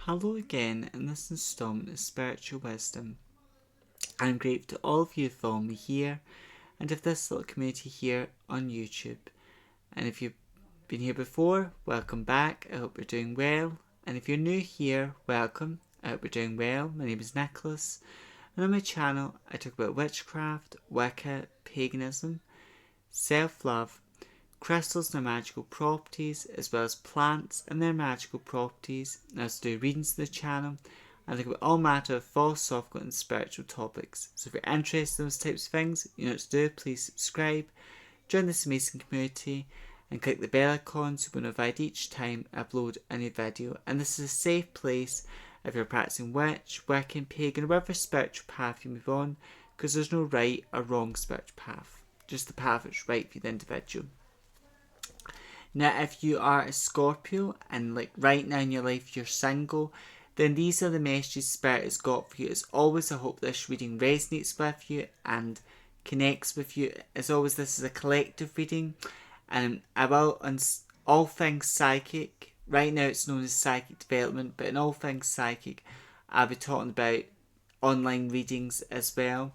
Hello again in this installment of Spiritual Wisdom. I'm grateful to all of you who follow me here and of this little community here on YouTube. And if you've been here before, welcome back. I hope you're doing well. And if you're new here, welcome. I hope you're doing well. My name is Nicholas, and on my channel I talk about witchcraft, Wicca, paganism, self-love, crystals and their magical properties, as well as plants and their magical properties. I also do readings on the channel and talk about all matter of philosophical and spiritual topics. So if you're interested in those types of things, you know what to do. Please subscribe, join this amazing community, and click the bell icon so you'll be notified each time I upload a new video. And this is a safe place if you're practicing witch, Wiccan, pagan, or whatever spiritual path you move on, because there's no right or wrong spiritual path, just the path that's right for the individual. Now, if you are a Scorpio and like right now in your life you're single, then these are the messages Spirit has got for you. As always, I hope this reading resonates with you and connects with you. As always, this is a collective reading, and I will, on all things psychic, right now it's known as psychic development, but in all things psychic, I'll be talking about online readings as well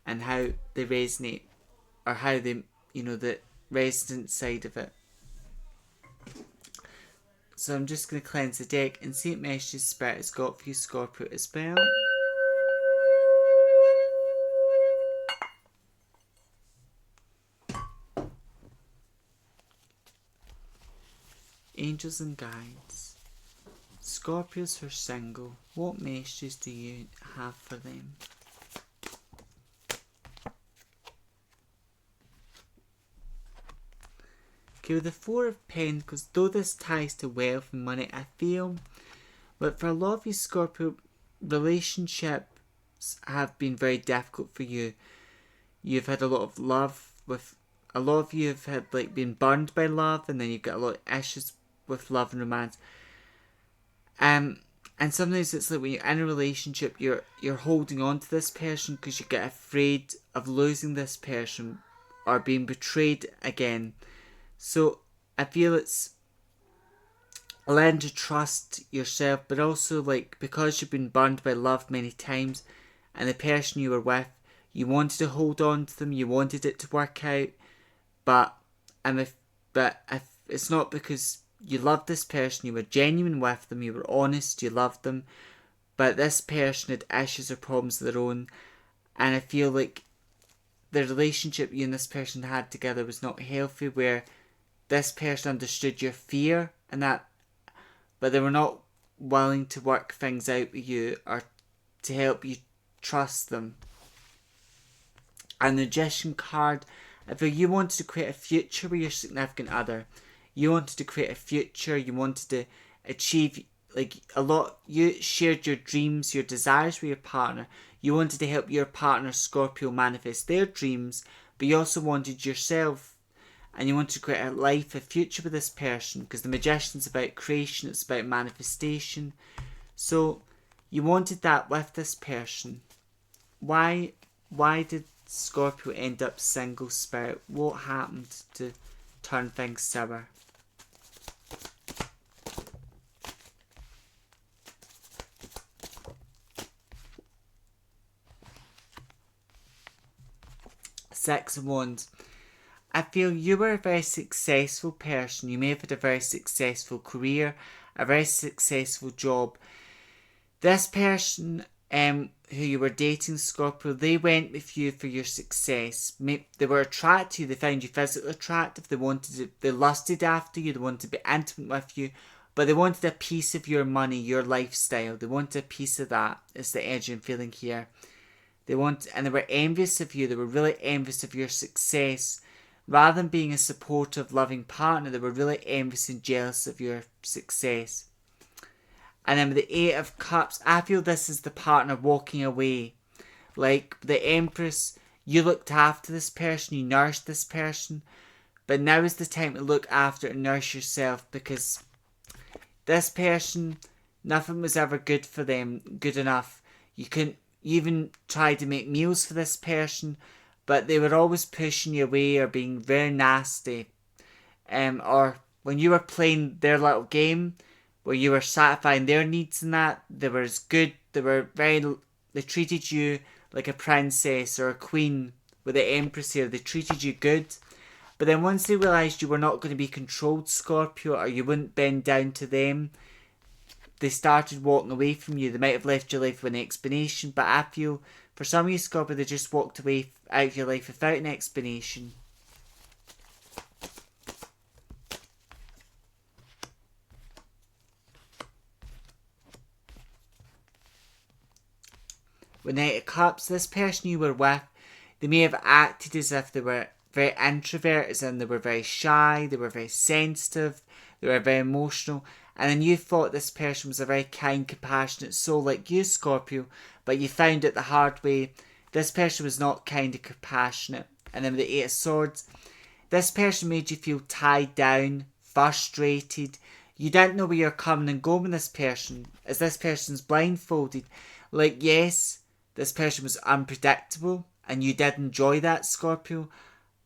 and how they resonate, or how they, the resonant side of it. So I'm just going to cleanse the deck and see what messages Spirit has got for you, Scorpio, as well. Angels and guides. Scorpios who are single, what messages do you have for them? Okay, with the Four of Pentacles, though this ties to wealth and money, I feel that for a lot of you Scorpio, relationships have been very difficult for you. You've had a lot of love with, a lot of you have had been burned by love, and then you've got a lot of issues with love and romance. And sometimes it's like when you're in a relationship, you're holding on to this person because you get afraid of losing this person or being betrayed again. So I feel it's learn to trust yourself, but also because you've been burned by love many times, and the person you were with, you wanted to hold on to them, you wanted it to work out, but if it's not because you loved this person, you were genuine with them, you were honest, you loved them, but this person had issues or problems of their own, and I feel like the relationship you and this person had together was not healthy, where this person understood your fear and that, but they were not willing to work things out with you or to help you trust them. And the Magician card, if you wanted to create a future with your significant other, you wanted to create a future, you wanted to achieve a lot, you shared your dreams, your desires with your partner, you wanted to help your partner Scorpio manifest their dreams, but you also wanted yourself, and you want to create a life, a future with this person, because the Magician's about creation, it's about manifestation. So you wanted that with this person. Why did Scorpio end up single, Spirit? What happened to turn things sour? Six of Wands. I feel you were a very successful person. You may have had a very successful career, a very successful job. This person who you were dating, Scorpio, they went with you for your success. They were attracted to you, they found you physically attractive, they lusted after you, they wanted to be intimate with you, but they wanted a piece of your money, your lifestyle. They wanted a piece of that, is the edge I'm feeling here. They were envious of you, they were really envious of your success. Rather than being a supportive, loving partner, they were really envious and jealous of your success. And then with the Eight of Cups, I feel this is the partner walking away. Like the Empress, you looked after this person, you nourished this person, but now is the time to look after and nourish yourself, because this person, nothing was ever good for them, good enough. You even try to make meals for this person, but they were always pushing you away or being very nasty. Or when you were playing their little game, where you were satisfying their needs and that. They were as good, they treated you like a princess or a queen with the Empress here. They treated you good. But then once they realised you were not going to be controlled, Scorpio, or you wouldn't bend down to them, they started walking away from you. They might have left your life with an explanation, but I feel for some of you, Scorpio, they just walked away out of your life without an explanation. With Knight of Cups, this person you were with, they may have acted as if they were very introverted, as in they were very shy, they were very sensitive, they were very emotional, and then you thought this person was a very kind, compassionate soul like you, Scorpio, but you found it the hard way. This person was not kind and compassionate. And then with the Eight of Swords, this person made you feel tied down, frustrated. You didn't know where you're coming and going with this person, as this person's blindfolded. Like, yes, this person was unpredictable, and you did enjoy that, Scorpio,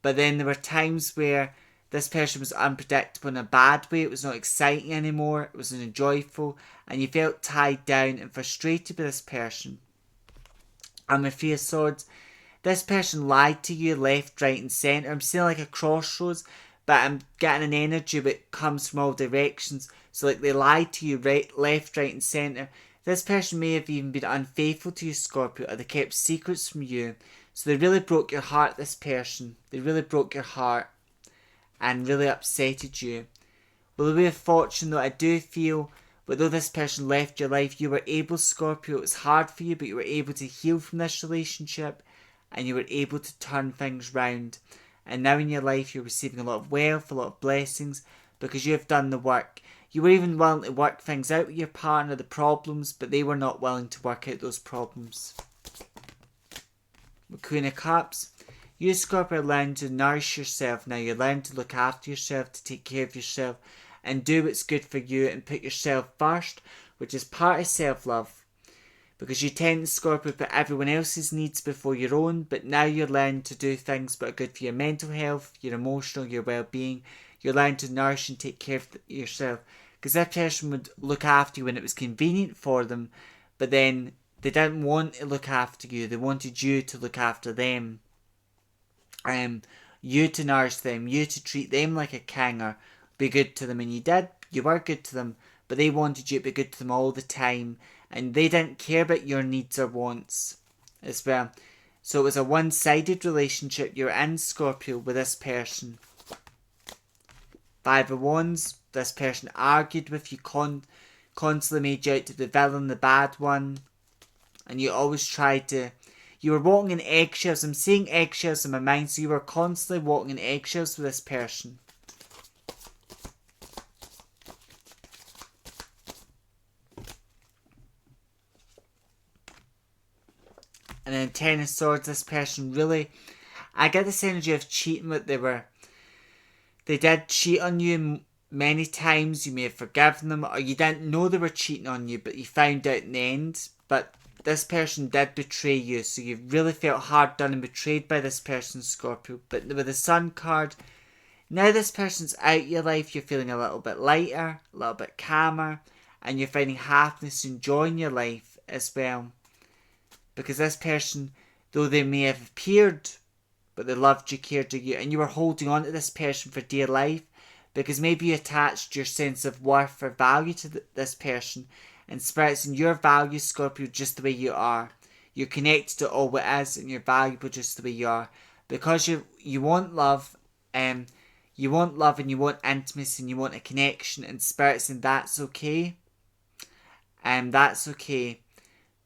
but then there were times where this person was unpredictable in a bad way. It was not exciting anymore, it wasn't enjoyable, and you felt tied down and frustrated with this person. And with Three of Swords, this person lied to you left, right and centre. I'm seeing like a crossroads, but I'm getting an energy that comes from all directions. So like they lied to you right, left, right and centre. This person may have even been unfaithful to you, Scorpio, or they kept secrets from you. So they really broke your heart, this person. They really broke your heart and really upsetted you. Well, the way of fortune, though, I do feel, but though this person left your life, you were able, Scorpio, it was hard for you, but you were able to heal from this relationship, and you were able to turn things round. And now in your life, you're receiving a lot of wealth, a lot of blessings, because you have done the work. You were even willing to work things out with your partner, the problems, but they were not willing to work out those problems. With Queen of Cups, you, Scorpio, are learning to nourish yourself now. You're learning to look after yourself, to take care of yourself, and do what's good for you and put yourself first, which is part of self-love. Because you tend to, Scorpio, put everyone else's needs before your own, but now you're learning to do things that are good for your mental health, your emotional, your well-being. You're learning to nourish and take care of yourself. Because that person would look after you when it was convenient for them, but then they didn't want to look after you. They wanted you to look after them. You to nourish them, you to treat them like a king or be good to them, and you did. You were good to them, but they wanted you to be good to them all the time, and they didn't care about your needs or wants as well. So it was a one-sided relationship you're in, Scorpio, with this person. Five of Wands, this person argued with you, constantly made you out to be the villain, the bad one, and you always tried to. You were walking in eggshells. I'm seeing eggshells in my mind, so you were constantly walking in eggshells with this person. And then Ten of Swords, this person really, I get this energy of cheating. That they did cheat on you many times. You may have forgiven them, or you didn't know they were cheating on you, but you found out in the end. But this person did betray you, so you really felt hard done and betrayed by this person, Scorpio. But with the Sun card, now this person's out of your life, you're feeling a little bit lighter, a little bit calmer, and you're finding happiness and joy in your life as well. Because this person, though they may have appeared, but they loved you, cared for you, and you were holding on to this person for dear life, because maybe you attached your sense of worth or value to this person, and spirits in your value, Scorpio, just the way you are. You're connected to all what is, and you're valuable just the way you are. Because you want love, you want love, and you want intimacy, and you want a connection, and spirits, and that's okay. That's okay.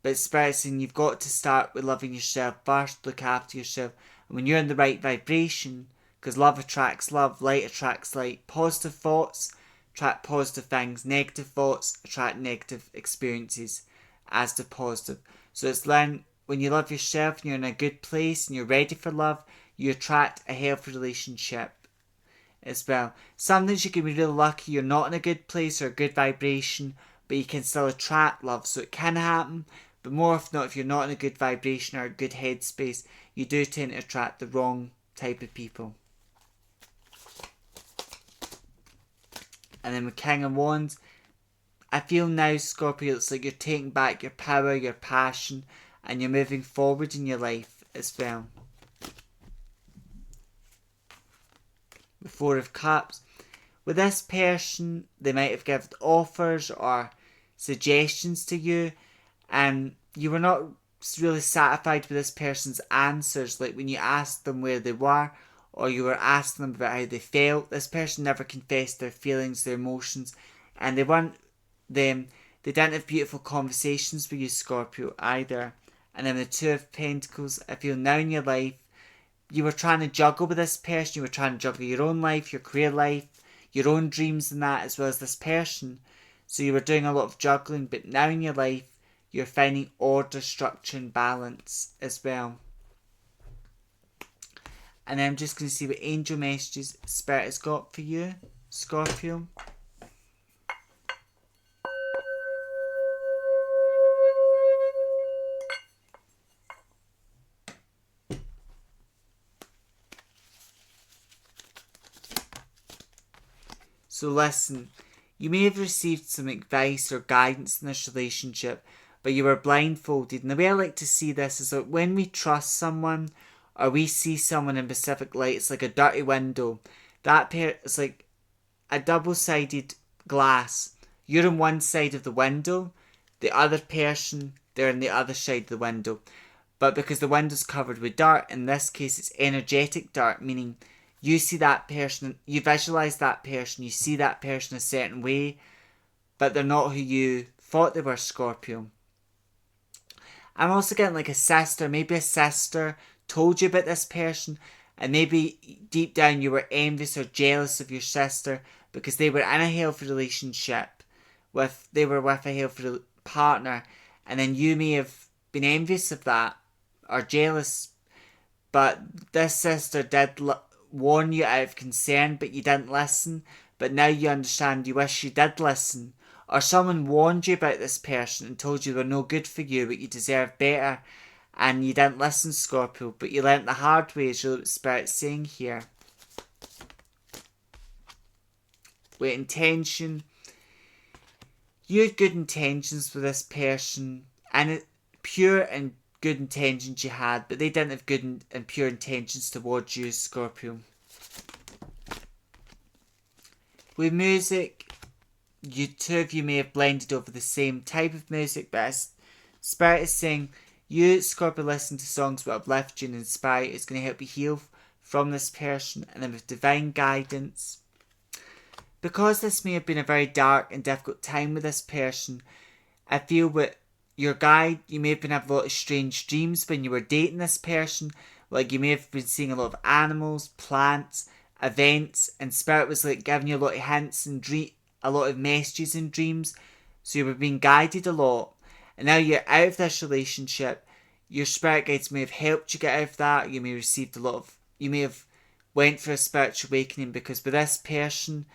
But spirits, and you've got to start with loving yourself first, look after yourself. And when you're in the right vibration, because love attracts love, light attracts light, positive thoughts attract positive things, negative thoughts attract negative experiences as the positive. So it's when you love yourself and you're in a good place and you're ready for love, you attract a healthy relationship as well. Sometimes you can be really lucky you're not in a good place or a good vibration, but you can still attract love. So it can happen, but more often not, if you're not in a good vibration or a good headspace, you do tend to attract the wrong type of people. And then with King of Wands, I feel now, Scorpio, it's like you're taking back your power, your passion, and you're moving forward in your life as well. The Four of Cups. With this person, they might have given offers or suggestions to you, and you were not really satisfied with this person's answers. Like when you asked them where they were, or you were asking them about how they felt, this person never confessed their feelings, their emotions, and they weren't them. They didn't have beautiful conversations with you, Scorpio, either. And then the Two of Pentacles. I feel now in your life, you were trying to juggle with this person. You were trying to juggle your own life, your career life, your own dreams and that, as well as this person. So you were doing a lot of juggling, but now in your life, you're finding order, structure and balance as well. And then I'm just going to see what angel messages Spirit has got for you, Scorpio. So listen, you may have received some advice or guidance in this relationship, but you were blindfolded. And the way I like to see this is that when we trust someone, or we see someone in specific light, it's like a dirty window. It's like a double-sided glass. You're on one side of the window, the other person, they're on the other side of the window. But because the window's covered with dirt, in this case it's energetic dirt, meaning you see that person, you visualize that person, you see that person a certain way, but they're not who you thought they were, Scorpio. I'm also getting like a sister, maybe a sister told you about this person, and maybe deep down you were envious or jealous of your sister because they were in a healthy relationship, they were with a healthy partner, and then you may have been envious of that or jealous, but this sister did warn you out of concern, but you didn't listen. But now you understand, you wish you did listen. Or someone warned you about this person and told you they were no good for you, but you deserve better, and you didn't listen, Scorpio. But you learnt the hard way, is what Spirit's saying here. With intention, you had good intentions with this person, and pure and good intentions you had, but they didn't have good and pure intentions towards you, Scorpio. With music, you two of you may have blended over the same type of music, but Spirit is saying you, Scorpio, listen to songs that uplift you and inspire you. It's going to help you heal from this person, and then with divine guidance. Because this may have been a very dark and difficult time with this person, I feel with your guide, you may have been having a lot of strange dreams when you were dating this person. Like you may have been seeing a lot of animals, plants, events, and Spirit was like giving you a lot of hints and a lot of messages in dreams. So you were being guided a lot. And now you're out of this relationship. Your spirit guides may have helped you get out of that. You may have received you may have went for a spiritual awakening, because with this person,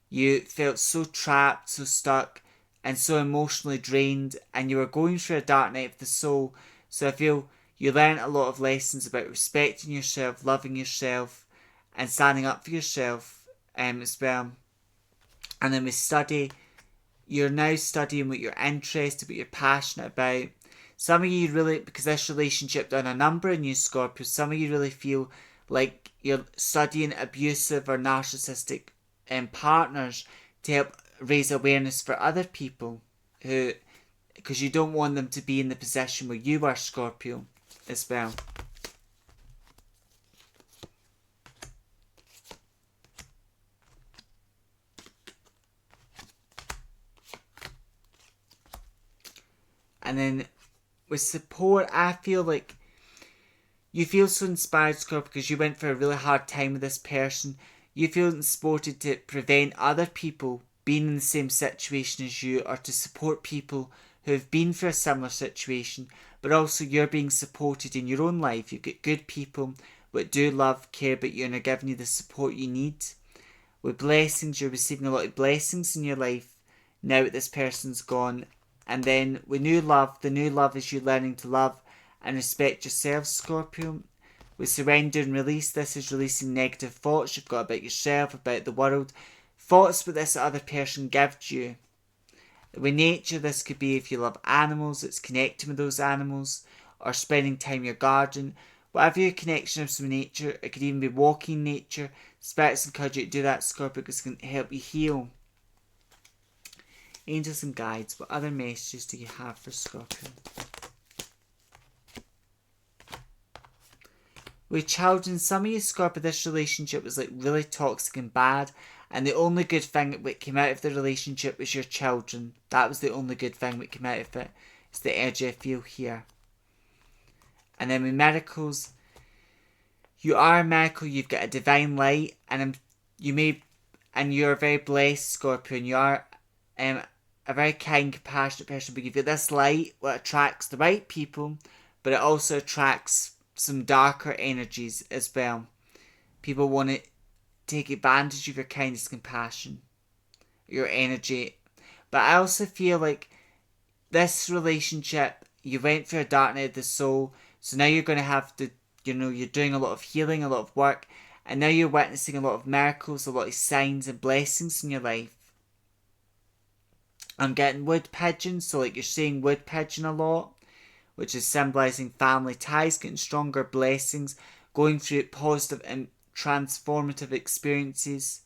you felt so trapped, so stuck, and so emotionally drained, and you were going through a dark night of the soul. So I feel you learned a lot of lessons about respecting yourself, loving yourself, and standing up for yourself as well. And then with study, you're now studying what you're interested, what you're passionate about. Some of you really, because this relationship done a number in you, Scorpio, some of you really feel like you're studying abusive or narcissistic partners to help raise awareness for other people, because you don't want them to be in the position where you are, Scorpio, as well. And then with support, I feel like you feel so inspired, Scorpio, because you went for a really hard time with this person. You feel supported to prevent other people being in the same situation as you, or to support people who have been through a similar situation, but also you're being supported in your own life. You've got good people that do love, care about you, and are giving you the support you need. With blessings, you're receiving a lot of blessings in your life now that this person's gone. And then with new love, the new love is you learning to love and respect yourself, Scorpio. With surrender and release, this is releasing negative thoughts you've got about yourself, about the world, thoughts that this other person gives you. With nature, this could be if you love animals, it's connecting with those animals, or spending time in your garden. Whatever your connection is with nature, it could even be walking in nature. Spirits encourage you to do that, Scorpio, because it can help you heal. Angels and guides, what other messages do you have for Scorpio? With children, some of you, Scorpio, this relationship was like really toxic and bad, and the only good thing that came out of the relationship was your children. That was the only good thing that came out of it. It's the energy I feel here. And then with miracles, you are a miracle. You've got a divine light, and you're very blessed, Scorpio. And you are a very kind, compassionate person. But you've got this light, what attracts the right people, but it also attracts some darker energies as well. People want to take advantage of your kindness, compassion, your energy. But I also feel like this relationship, you went through a dark night of the soul, so now you're going to have to, you're doing a lot of healing, a lot of work, and now you're witnessing a lot of miracles, a lot of signs and blessings in your life. I'm getting wood pigeon, so like you're seeing wood pigeon a lot, which is symbolising family ties, getting stronger blessings, going through positive and transformative experiences.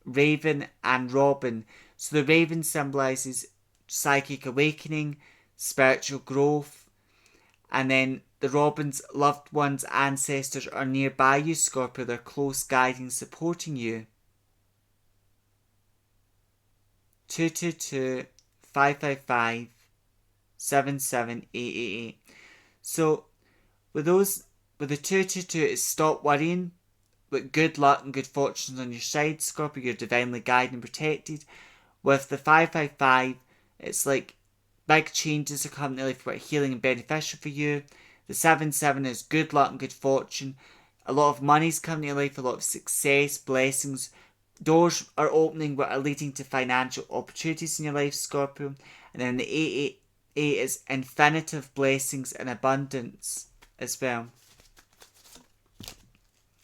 Raven and Robin. So the raven symbolises psychic awakening, spiritual growth, and then the robin's loved ones, ancestors are nearby you, Scorpio. They're close, guiding, supporting you. 222 555 77888. So with the 222, it's stop worrying. With good luck and good fortunes on your side, Scorpio, you're divinely guided and protected. With the 555, it's like big changes are coming to life that are healing and beneficial for you. The 77 is good luck and good fortune. A lot of money's coming to life, a lot of success, blessings. Doors are opening that are leading to financial opportunities in your life, Scorpio. And then the 888 is infinitive blessings and abundance as well.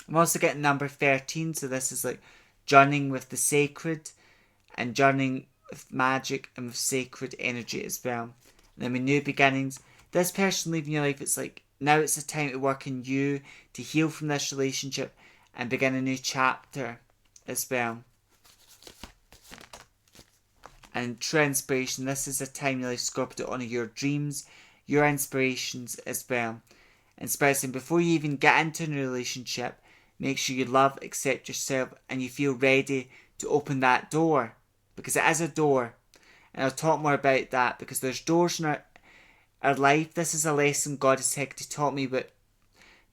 I'm also getting number 13, so this is like journeying with the sacred and journeying with magic and with sacred energy as well. And then with new beginnings, this person leaving your life, it's like now it's the time to work on you, to heal from this relationship and begin a new chapter as well. And true inspiration, this is a time in your life, Scorpio, to honour your dreams, your inspirations as well. And Spirit, before you even get into a new relationship, make sure you love, accept yourself, and you feel ready to open that door. Because it is a door. And I'll talk more about that, because there's doors in our life. This is a lesson God has taught me, but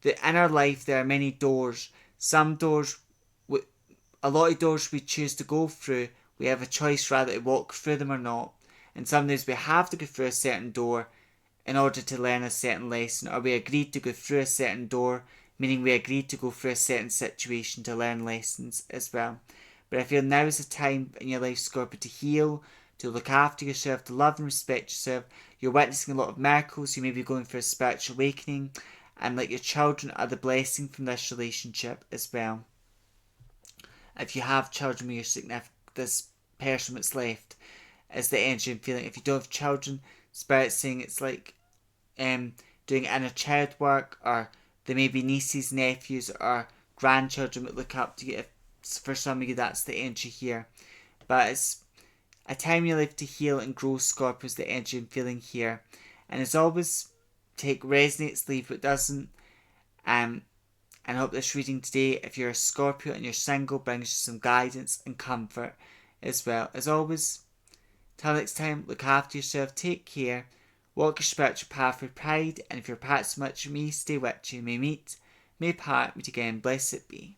in our life there are many doors. Some doors, a lot of doors we choose to go through, we have a choice rather to walk through them or not. And sometimes we have to go through a certain door in order to learn a certain lesson, or we agreed to go through a certain door, meaning we agreed to go through a certain situation to learn lessons as well. But I feel now is the time in your life, Scorpio, to heal, to look after yourself, to love and respect yourself. You're witnessing a lot of miracles. You may be going through a spiritual awakening, and like your children are the blessing from this relationship as well. If you have children with your significant, this person that's left is the energy and feeling. If you don't have children, Spirit's saying it's like doing inner child work, or there may be nieces, nephews, or grandchildren that look up to you. For some of you, that's the energy here. But it's a time in your life to heal and grow, Scorpio, is the energy I'm feeling here. And as always, take resonates, leave what doesn't. And I hope this reading today, if you're a Scorpio and you're single, brings you some guidance and comfort as well. As always, till next time, look after yourself, take care, walk your spiritual path with pride, and if your path's much for me, stay with you. May meet, may part, meet again, blessed be.